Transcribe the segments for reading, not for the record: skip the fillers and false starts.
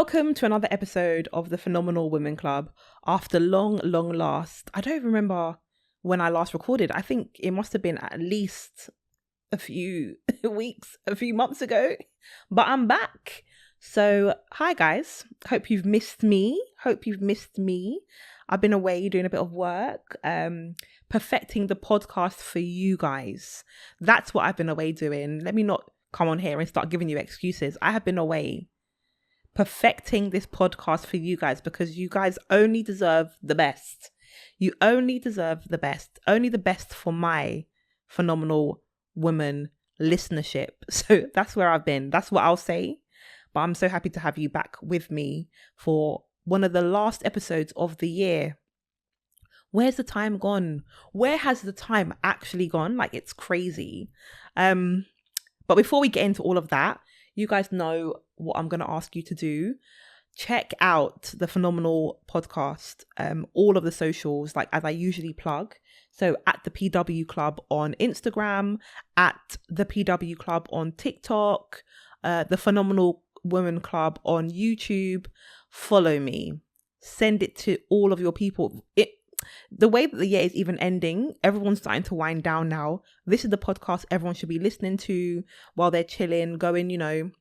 Welcome to another episode of the Phenomenal Women Club. After long last, I don't remember when I last recorded. I think it must have been at least a few weeks, a few months ago, but I'm back. So hi guys, hope you've missed me. I've been away doing a bit of work, perfecting the podcast for you guys. That's what I've been away doing. Let me not come on here and start giving you excuses. I have been away perfecting this podcast for you guys because you guys only deserve the best. You only deserve the best. Only the best for my phenomenal woman listenership. So that's where I've been. That's what I'll say. But I'm so happy to have you back with me for one of the last episodes of the year. Where's the time gone? Where has the time actually gone? Like, it's crazy. But before we get into all of that, you guys know what I'm going to ask you to do. Check out the Phenomenal podcast, all of the socials, like as I usually plug. So at the PW Club on Instagram, at the PW Club on TikTok, the Phenomenal Women Club on YouTube. Follow me. Send it to all of your people. The way that the year is even ending, everyone's starting to wind down now. This is the podcast everyone should be listening to while they're chilling, going,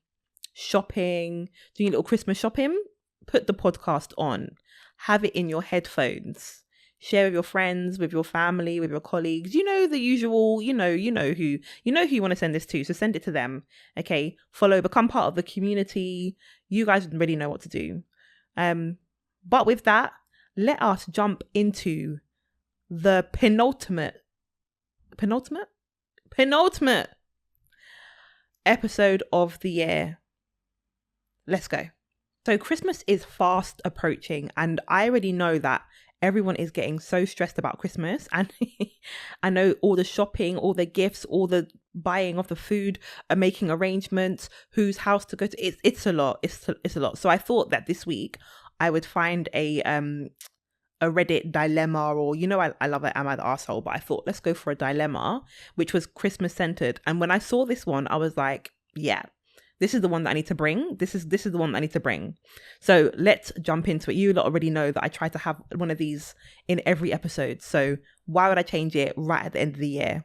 shopping, doing a little Christmas shopping. Put the podcast on. Have it in your headphones. Share with your friends, with your family, with your colleagues. You know the usual, you know who you want to send this to. So send it to them. Okay. Follow, become part of the community. You guys already know what to do. But with that, let us jump into the penultimate episode of the year. Let's go. So Christmas is fast approaching, and I already know that everyone is getting so stressed about Christmas, and I know all the shopping, all the gifts, all the buying of the food, making arrangements, whose house to go to. It's a lot. It's a lot. So I thought that this week I would find a Reddit dilemma, or I love it. Am I the arsehole? But I thought, let's go for a dilemma, which was Christmas centered. And when I saw this one, I was like, yeah, this is the one that I need to bring. This is the one that I need to bring. So let's jump into it. You lot already know that I try to have one of these in every episode. So why would I change it right at the end of the year?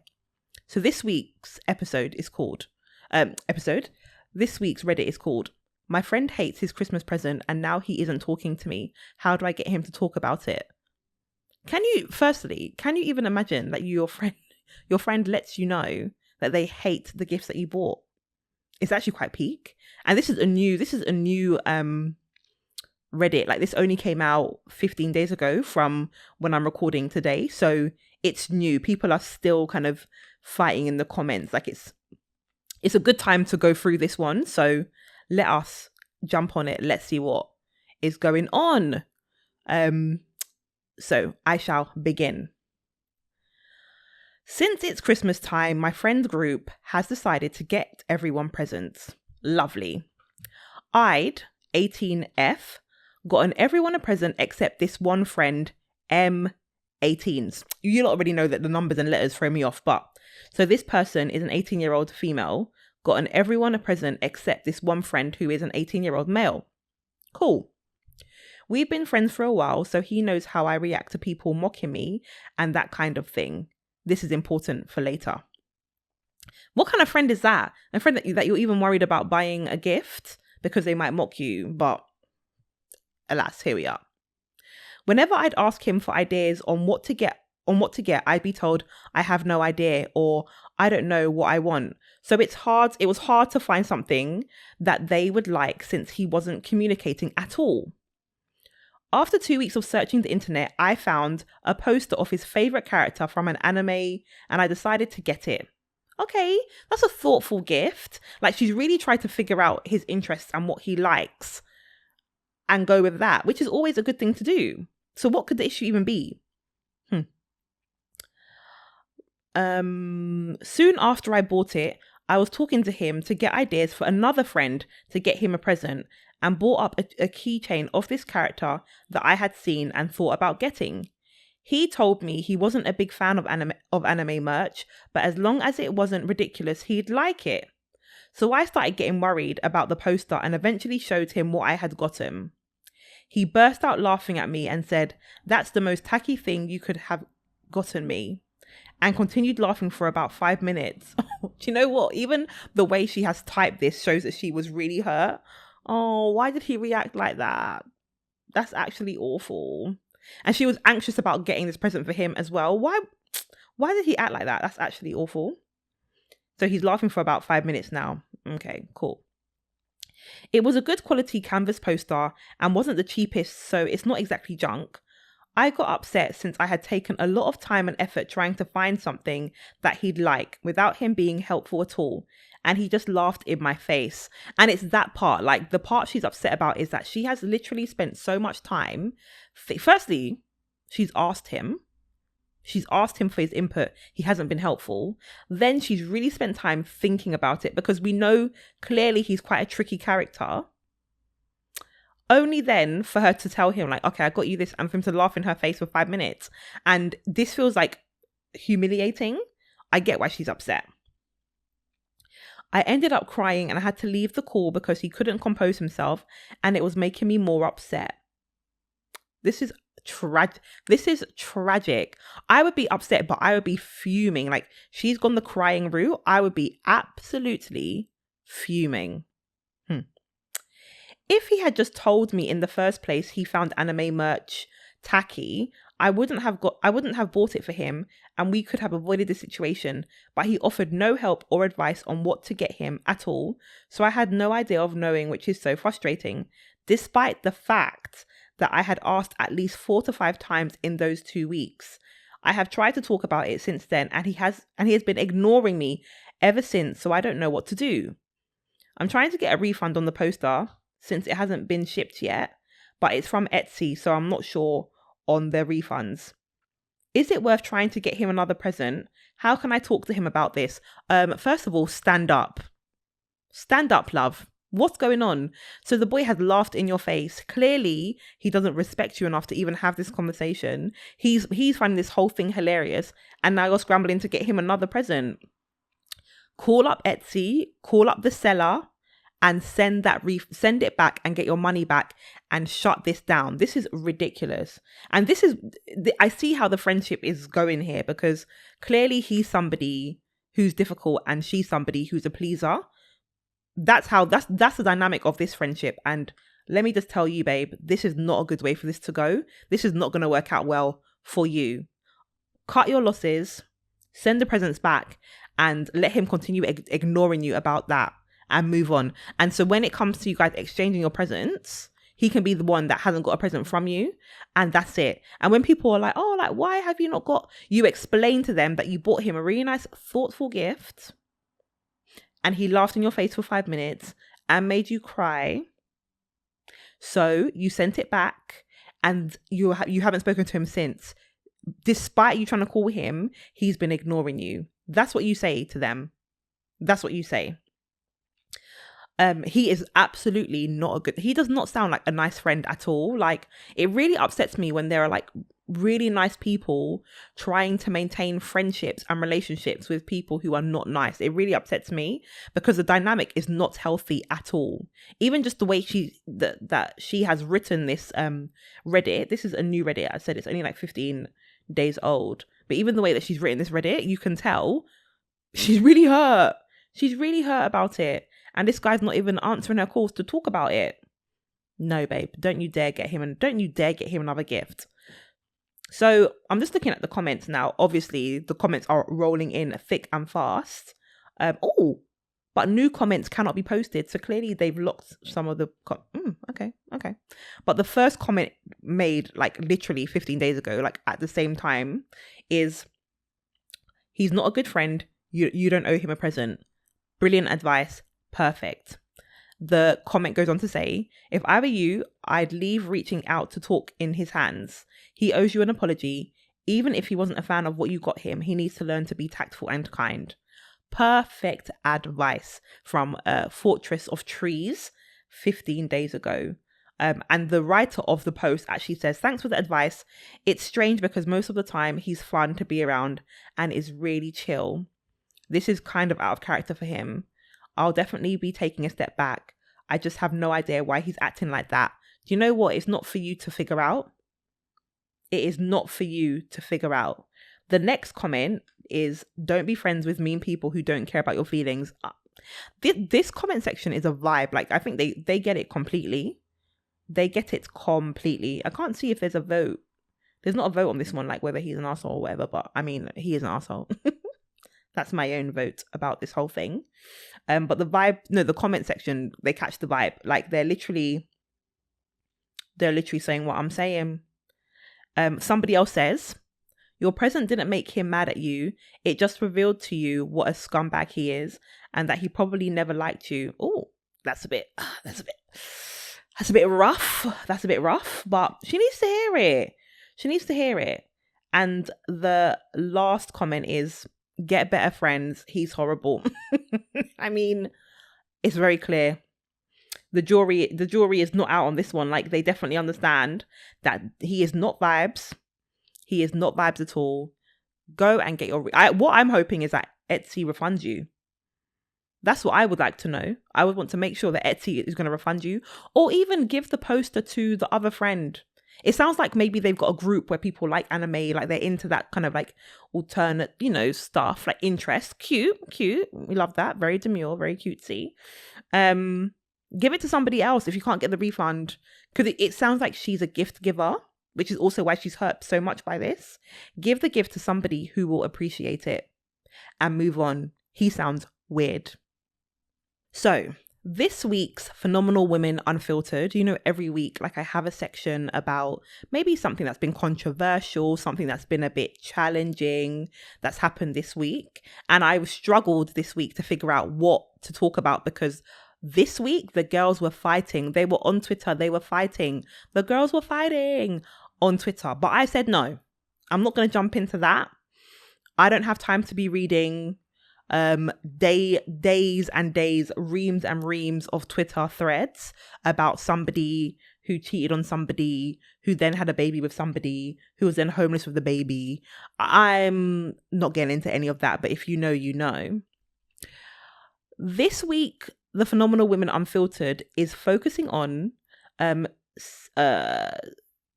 So this week's episode is called, this week's Reddit is called, "My friend hates his Christmas present and now he isn't talking to me. How do I get him to talk about it?" Can you even imagine that your friend lets you know that they hate the gifts that you bought? It's actually quite peak. And this is a new Reddit. Like, this only came out 15 days ago from when I'm recording today. So it's new. People are still kind of fighting in the comments. Like, it's a good time to go through this one. So let us jump on it. Let's see what is going on. So I shall begin. Since it's Christmas time, my friend group has decided to get everyone presents. Lovely. I'd, 18F, gotten everyone a present except this one friend, M18s. You lot already know that the numbers and letters throw me off, but so this person is an 18-year-old female, gotten everyone a present except this one friend who is an 18-year-old male. Cool. We've been friends for a while, so he knows how I react to people mocking me and that kind of thing. This is important for later. What kind of friend is that? A friend that you're even worried about buying a gift because they might mock you, but alas, here we are. Whenever I'd ask him for ideas on what to get, I'd be told I have no idea or I don't know what I want. So it was hard to find something that they would like since he wasn't communicating at all. After 2 weeks of searching the internet, I found a poster of his favorite character from an anime and I decided to get it. Okay, that's a thoughtful gift. Like, she's really tried to figure out his interests and what he likes and go with that, which is always a good thing to do. So what could the issue even be? Soon after I bought it, I was talking to him to get ideas for another friend to get him a present and bought up a keychain of this character that I had seen and thought about getting. He told me he wasn't a big fan of anime merch, but as long as it wasn't ridiculous, he'd like it. So I started getting worried about the poster and eventually showed him what I had gotten. He burst out laughing at me and said, "That's the most tacky thing you could have gotten me," and continued laughing for about 5 minutes. Do you know what? Even the way she has typed this shows that she was really hurt. Oh, why did he react like that? That's actually awful. And she was anxious about getting this present for him as well. Why did he act like that? That's actually awful. So he's laughing for about 5 minutes now. Okay, cool. It was a good quality canvas poster and wasn't the cheapest, so it's not exactly junk. I got upset since I had taken a lot of time and effort trying to find something that he'd like without him being helpful at all. And he just laughed in my face. And it's that part, like the part she's upset about is that she has literally spent so much time. Firstly, she's asked him for his input. He hasn't been helpful. Then she's really spent time thinking about it because we know clearly he's quite a tricky character. Only then for her to tell him like, okay, I got you this, and for him to laugh in her face for 5 minutes. And this feels like humiliating. I get why she's upset. I ended up crying and I had to leave the call because he couldn't compose himself and it was making me more upset. This is tragic. I would be upset, but I would be fuming. Like, she's gone the crying route. I would be absolutely fuming. If he had just told me in the first place he found anime merch tacky, I wouldn't have bought it for him and we could have avoided the situation, but he offered no help or advice on what to get him at all, so I had no idea of knowing, which is so frustrating, despite the fact that I had asked at least 4 to 5 times in those 2 weeks. I have tried to talk about it since then and he has been ignoring me ever since, so I don't know what to do. I'm trying to get a refund on the poster since it hasn't been shipped yet, but it's from Etsy, so I'm not sure on their refunds. Is it worth trying to get him another present? How can I talk to him about this? First of all, stand up. Stand up, love. What's going on? So the boy has laughed in your face. Clearly, he doesn't respect you enough to even have this conversation. He's finding this whole thing hilarious, and now you're scrambling to get him another present. Call up Etsy, call up the seller, and send it back and get your money back and shut this down. This is ridiculous. And I see how the friendship is going here, because clearly he's somebody who's difficult and she's somebody who's a pleaser. That's the dynamic of this friendship. And let me just tell you, babe, this is not a good way for this to go. This is not going to work out well for you. Cut your losses, send the presents back, and let him continue ignoring you about that. And move on. And so when it comes to you guys exchanging your presents, he can be the one that hasn't got a present from you, and that's it. And when people are like, oh, like, why have you not got, you explain to them that you bought him a really nice, thoughtful gift, and he laughed in your face for 5 minutes and made you cry. So you sent it back, and you haven't spoken to him since. Despite you trying to call him, he's been ignoring you. That's what you say to them. That's what you say. He is absolutely he does not sound like a nice friend at all. Like, it really upsets me when there are like really nice people trying to maintain friendships and relationships with people who are not nice. It really upsets me because the dynamic is not healthy at all. Even just the way that she has written this Reddit. This is a new Reddit. I said it's only like 15 days old, but even the way that she's written this Reddit, you can tell she's really hurt. She's really hurt about it. And this guy's not even answering her calls to talk about it. No, babe, don't you dare get him another gift. So I'm just looking at the comments now. Obviously, the comments are rolling in thick and fast. But new comments cannot be posted. So clearly they've locked some of the... Okay. But the first comment made like literally 15 days ago, like at the same time, is he's not a good friend. You don't owe him a present. Brilliant advice. Perfect. The comment goes on to say, if I were you, I'd leave reaching out to talk in his hands. He owes you an apology. Even if he wasn't a fan of what you got him, he needs to learn to be tactful and kind. Perfect advice from Fortress of Trees 15 days ago. And the writer of the post actually says, thanks for the advice. It's strange because most of the time he's fun to be around and is really chill. This is kind of out of character for him. I'll definitely be taking a step back. I just have no idea why he's acting like that. Do you know what? It's not for you to figure out. It is not for you to figure out. The next comment is, don't be friends with mean people who don't care about your feelings. This comment section is a vibe. Like, I think they get it completely. They get it completely. I can't see if there's a vote. There's not a vote on this one, like whether he's an arsehole or whatever, but I mean, he is an arsehole. That's my own vote about this whole thing. But the vibe, no, the comment section, they catch the vibe. Like, they're literally saying what I'm saying. Somebody else says, your present didn't make him mad at you. It just revealed to you what a scumbag he is and that he probably never liked you. Oh, that's a bit rough. That's a bit rough, but she needs to hear it. She needs to hear it. And the last comment is, get better friends. He's horrible. I mean, it's very clear. The jury is not out on this one. Like, they definitely understand that he is not vibes. He is not vibes at all. Go and get your... what I'm hoping is that Etsy refunds you. That's what I would like to know. I would want to make sure that Etsy is going to refund you, or even give the poster to the other friend. It sounds like maybe they've got a group where people like anime, like they're into that kind of like alternate, stuff, like interest. Cute. We love that. Very demure, very cutesy. Give it to somebody else if you can't get the refund, because it sounds like she's a gift giver, which is also why she's hurt so much by this. Give the gift to somebody who will appreciate it and move on. He sounds weird. So this week's Phenomenal Women Unfiltered, every week, like, I have a section about maybe something that's been controversial, something that's been a bit challenging that's happened this week. And I struggled this week to figure out what to talk about, because this week the girls were fighting. They were on Twitter. They were fighting. The girls were fighting on Twitter. But I said, no, I'm not going to jump into that. I don't have time to be reading days and days, reams and reams of Twitter threads about somebody who cheated on somebody, who then had a baby with somebody, who was then homeless with the baby. I'm not getting into any of that, but if you know, you know. This week, the Phenomenal Women Unfiltered is focusing on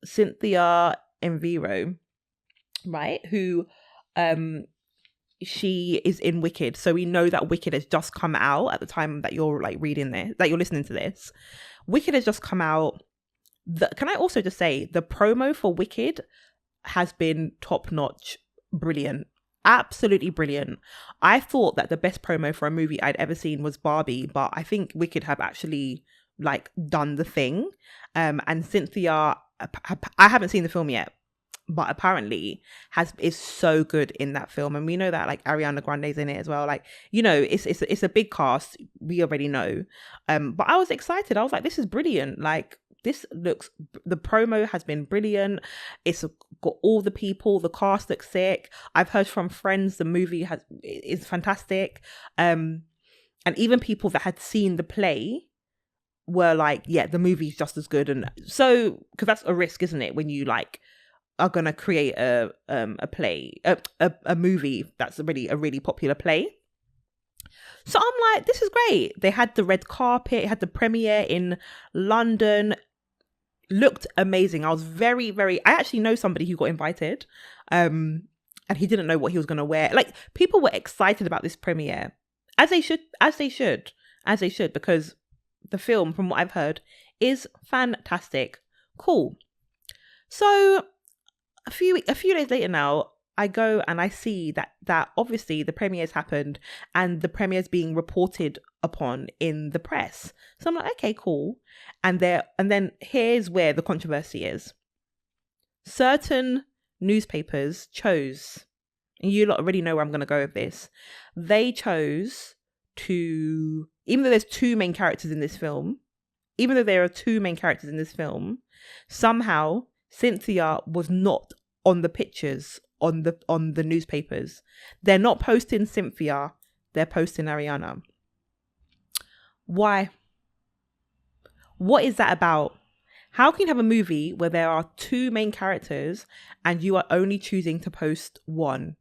Cynthia Erivo, right? Who she is in Wicked. So we know that Wicked has just come out at the time that you're reading this, that you're listening to this. Wicked has just come out. Can I also just say, the promo for Wicked has been top notch, brilliant. Absolutely brilliant. I thought that the best promo for a movie I'd ever seen was Barbie, but I think Wicked have actually done the thing. And Cynthia, I haven't seen the film yet, but apparently is so good in that film. And we know that Ariana Grande's in it as well. It's a big cast. We already know. But I was excited. I was like, this is brilliant. The promo has been brilliant. It's got all the people, the cast looks sick. I've heard from friends the movie is fantastic. And even people that had seen the play were like, yeah, the movie's just as good. And so, because that's a risk, isn't it, when you are gonna create a play, a movie that's a really popular play. So I'm like, this is great. They had the red carpet, had the premiere in London. Looked amazing. I was very, very... I actually know somebody who got invited, and he didn't know what he was going to wear. People were excited about this premiere, as they should, because the film, from what I've heard, is fantastic. Cool. So a few days later now, I go and I see that obviously the premiere's happened and the premiere's being reported upon in the press. So I'm like, okay, cool. And then here's where the controversy is. Certain newspapers chose, and you lot already know where I'm going to go with this. They chose to, even though there are two main characters in this film, somehow Cynthia was not on the pictures on the newspapers. They're not posting Cynthia, they're posting Ariana. Why? What is that about? How can you have a movie where there are two main characters and you are only choosing to post one?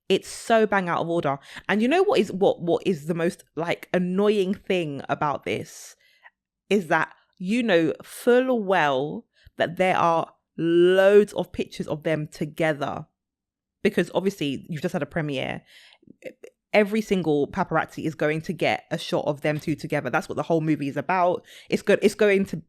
It's so bang out of order. And you know what is the most like annoying thing about this is that you know full well that there are loads of pictures of them together, because obviously you've just had a premiere. Every single paparazzi is going to get a shot of them two together. That's what the whole movie is about. It's going to.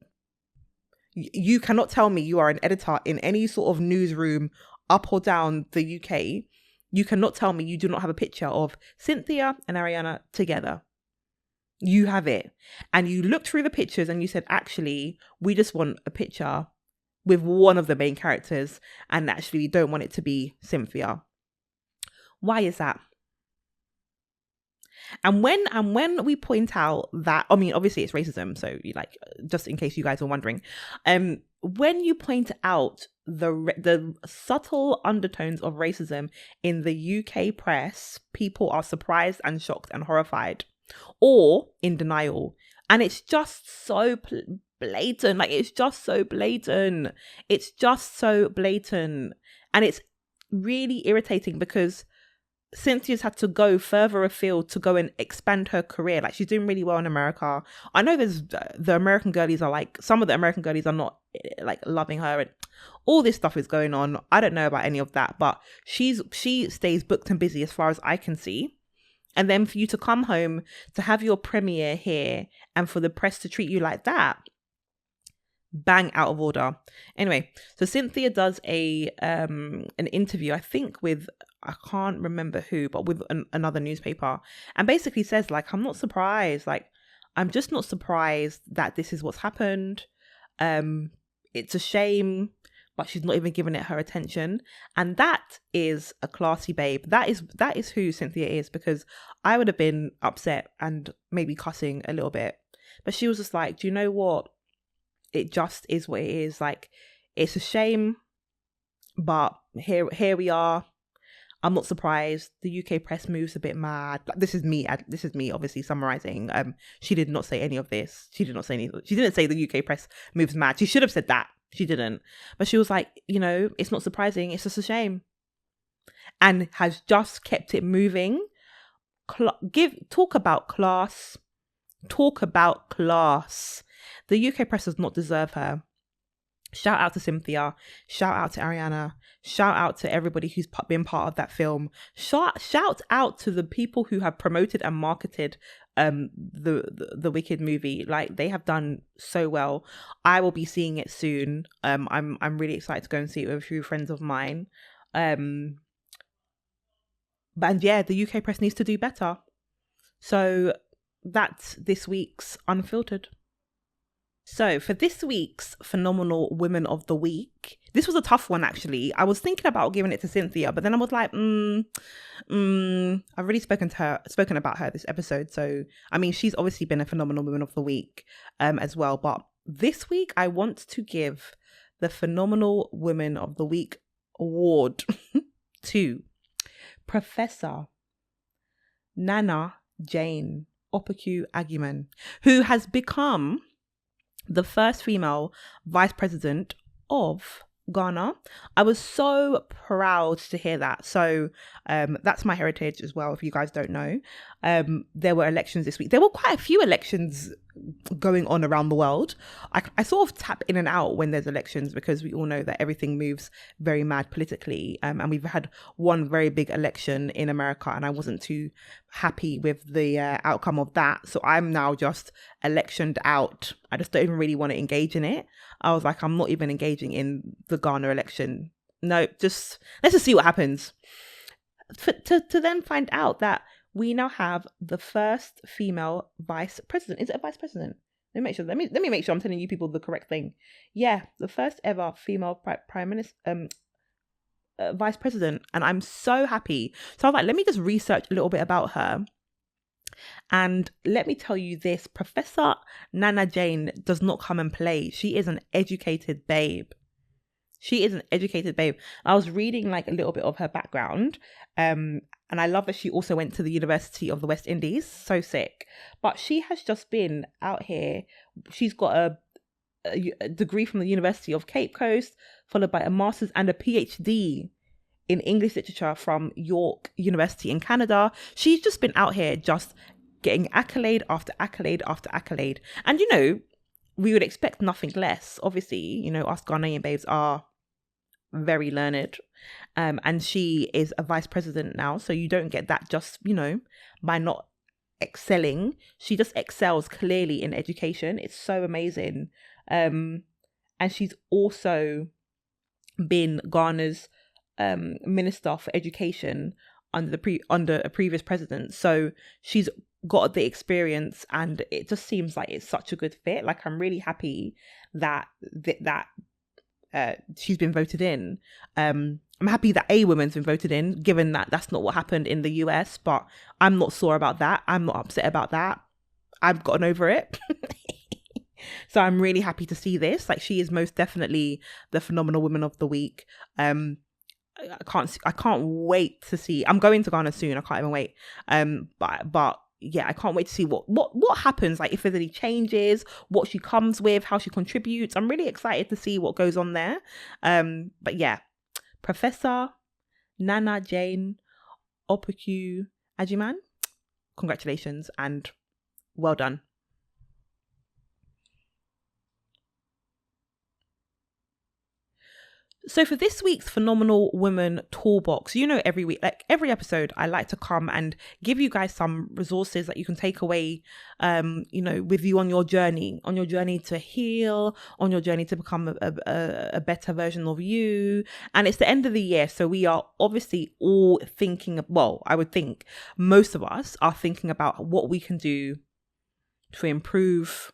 You cannot tell me you are an editor in any sort of newsroom up or down the UK. You cannot tell me you do not have a picture of Cynthia and Ariana together. You have it. And you looked through the pictures and you said, actually, we just want a picture with one of the main characters, and actually we don't want it to be Cynthia. Why is that? And when we point out that, I mean, obviously it's racism, so you like, just in case you guys are wondering, when you point out the subtle undertones of racism in the UK press, people are surprised and shocked and horrified, or in denial, and it's just so blatant. Like, it's just so blatant. It's just so blatant, and it's really irritating because Cynthia's had to go further afield to go and expand her career. Like, she's doing really well in America. I know there's the American girlies are like, some of the American girlies are not like loving her, and all this stuff is going on. I don't know about any of that, but she stays booked and busy as far as I can see. And then for you to come home to have your premiere here and for the press to treat you like that, bang out of order. Anyway, so Cynthia does an interview, I think with, I can't remember who, but with another newspaper, and basically says like, I'm not surprised. Like, I'm just not surprised that this is what's happened. It's a shame, but she's not even giving it her attention. And that is a classy babe. That is who Cynthia is, because I would have been upset and maybe cussing a little bit. But she was just like, do you know what? It just is what it is. Like, it's a shame, but here we are. I'm not surprised. The UK press moves a bit mad. This is me obviously summarizing. She did not say any of this. She didn't say the UK press moves mad. She should have said that. She didn't. But she was like, you know, it's not surprising. It's just a shame. And has just kept it moving. Talk about class. Talk about class. The UK press does not deserve her. Shout out to Cynthia. Shout out to Ariana. Shout out to everybody who's been part of that film. Shout out to the people who have promoted and marketed the Wicked movie. Like, they have done so well. I will be seeing it soon. I'm really excited to go and see it with a few friends of mine. But yeah, the UK press needs to do better. So that's this week's Unfiltered. So for this week's Phenomenal Women of the Week, this was a tough one, actually. I was thinking about giving it to Cynthia, but then I was like, I've already spoken about her this episode. So, I mean, she's obviously been a Phenomenal Woman of the Week as well. But this week, I want to give the Phenomenal Women of the Week award to Professor NAANA Jane Opoku-Agyemanг, who has become the first female vice president of Ghana. I was so proud to hear that. So that's my heritage as well, if you guys don't know. There were elections this week. There were quite a few elections going on around the world. I sort of tap in and out when there's elections, because we all know that everything moves very mad politically. And we've had one very big election in America, and I wasn't too happy with the outcome of that. So I'm now just electioned out. I just don't even really want to engage in it. I was like, I'm not even engaging in the Ghana election. No, let's just see what happens. To then find out that we now have the first female vice president. Is it a vice president? Let me make sure. Let me make sure I'm telling you people the correct thing. Yeah, the first ever female prime minister, vice president, and I'm so happy. So I was like, let me just research a little bit about her. And let me tell you this, Professor NAANA Jane does not come and play. She is an educated babe. I was reading like a little bit of her background. And I love that she also went to the University of the West Indies. So sick. But she has just been out here. She's got a degree from the University of Cape Coast, followed by a master's and a PhD in English literature from York University in Canada. She's just been out here just getting accolade after accolade after accolade. And, you know, we would expect nothing less. Obviously, you know, us Ghanaian babes are very learned. And she is a vice president now. So you don't get that just, you know, by not excelling. She just excels clearly in education. It's so amazing. And she's also been Ghana's Minister for Education under a previous president. So she's got the experience, and it just seems like it's such a good fit. Like, I'm really happy that she's been voted in. I'm happy that a woman's been voted in, given that that's not what happened in the US, but I'm not sore about that. I'm not upset about that. I've gotten over it. So I'm really happy to see this. Like, she is most definitely the phenomenal woman of the week. I can't wait to see. I'm going to Ghana soon. I can't even wait. But yeah, I can't wait to see what happens. Like, if there's any changes, what she comes with, how she contributes. I'm really excited to see what goes on there. But yeah, Professor NAANA Jane Opoku-Agyemang, congratulations and well done. So for this week's Phenomenal Woman Toolbox, you know, every week, like every episode, I like to come and give you guys some resources that you can take away, you know, with you on your journey to heal, on your journey to become a better version of you. And it's the end of the year, so we are obviously all thinking, well, I would think most of us are thinking about what we can do to improve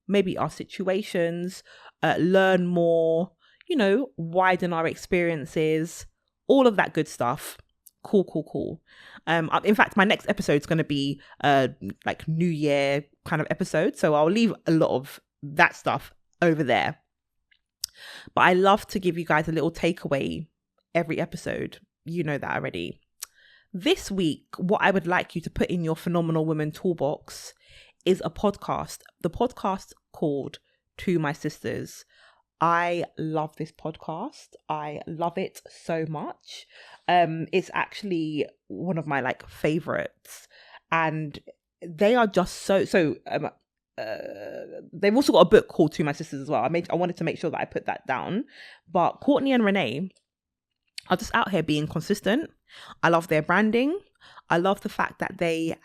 maybe our situations, learn more, you know, widen our experiences, all of that good stuff. Cool. In fact, my next episode is going to be like New Year kind of episode, so I'll leave a lot of that stuff over there. But I love to give you guys a little takeaway every episode. You know that already. This week, what I would like you to put in your Phenomenal Woman Toolbox is a podcast. The podcast called To My Sisters. I love this podcast. I love it so much. It's actually one of my like favorites, and they are just so. They've also got a book called To My Sisters as well. I wanted to make sure that I put that down. But Courtney and Renee are just out here being consistent. I love their branding. I love the fact that they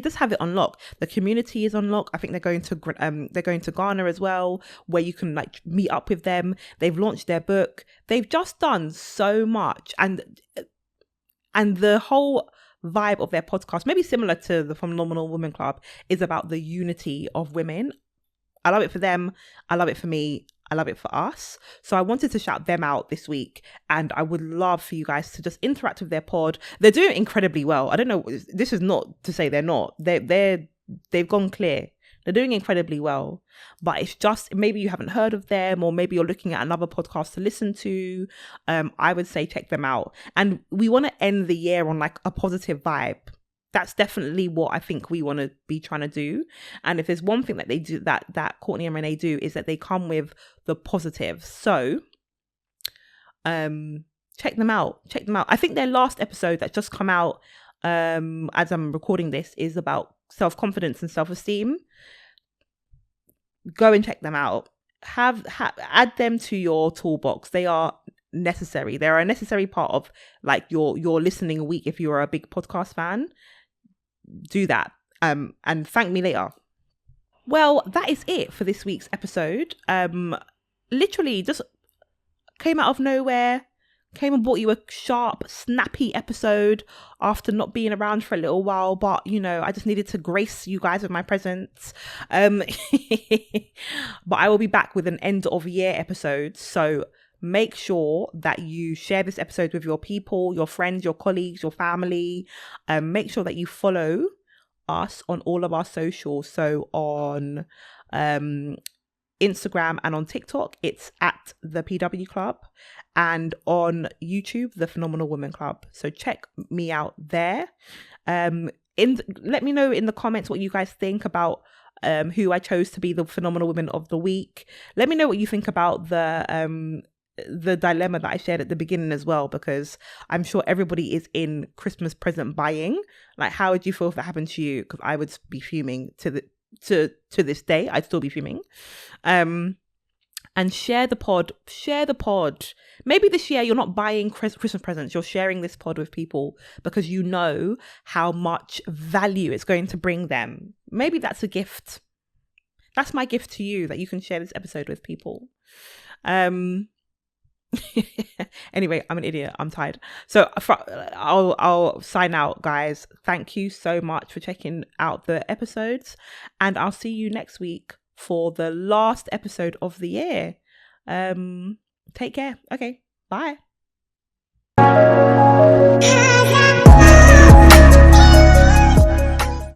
just have it on lock. The community is on lock. I think they're going to Ghana as well, where you can like meet up with them. They've launched their book. They've just done so much, and the whole vibe of their podcast, maybe similar to the Phenomenal Woman Club, is about the unity of women. I love it for them. I love it for me. I love it for us. So I wanted to shout them out this week, and I would love for you guys to just interact with their pod. They're doing incredibly well. I don't know. This is not to say they're not. They've gone clear. They're doing incredibly well, but it's just, maybe you haven't heard of them, or maybe you're looking at another podcast to listen to. I would say check them out. And we want to end the year on like a positive vibe. That's definitely what I think we want to be trying to do. And if there's one thing that they do, that Courtney and Renee do, is that they come with the positives. So check them out. I think their last episode that's just come out as I'm recording this is about self-confidence and self-esteem. Go and check them out. Add them to your toolbox. They are necessary. They're a necessary part of like your listening week. If you are a big podcast fan, do that and thank me later. Well, that is it for this week's episode. Literally just came out of nowhere, came and brought you a sharp, snappy episode after not being around for a little while, but you know, I just needed to grace you guys with my presence. But I will be back with an end of year episode, so make sure that you share this episode with your people, your friends, your colleagues, your family. Make sure that you follow us on all of our socials. So on Instagram and on TikTok, it's at the PW Club, and on YouTube, the Phenomenal Woman Club. So check me out there. Let me know in the comments what you guys think about who I chose to be the Phenomenal Woman of the Week. Let me know what you think about the the dilemma that I shared at the beginning as well, because I'm sure everybody is in Christmas present buying. Like, how would you feel if that happened to you? Because I would be fuming to this day. I'd still be fuming. And share the pod. Maybe this year you're not buying Christmas presents, you're sharing this pod with people because you know how much value it's going to bring them. Maybe that's a gift. That's my gift to you, that you can share this episode with people. Anyway, I'm an idiot. I'm tired. So I'll sign out, guys. Thank you so much for checking out the episodes, and I'll see you next week for the last episode of the year. Take care. Okay, bye.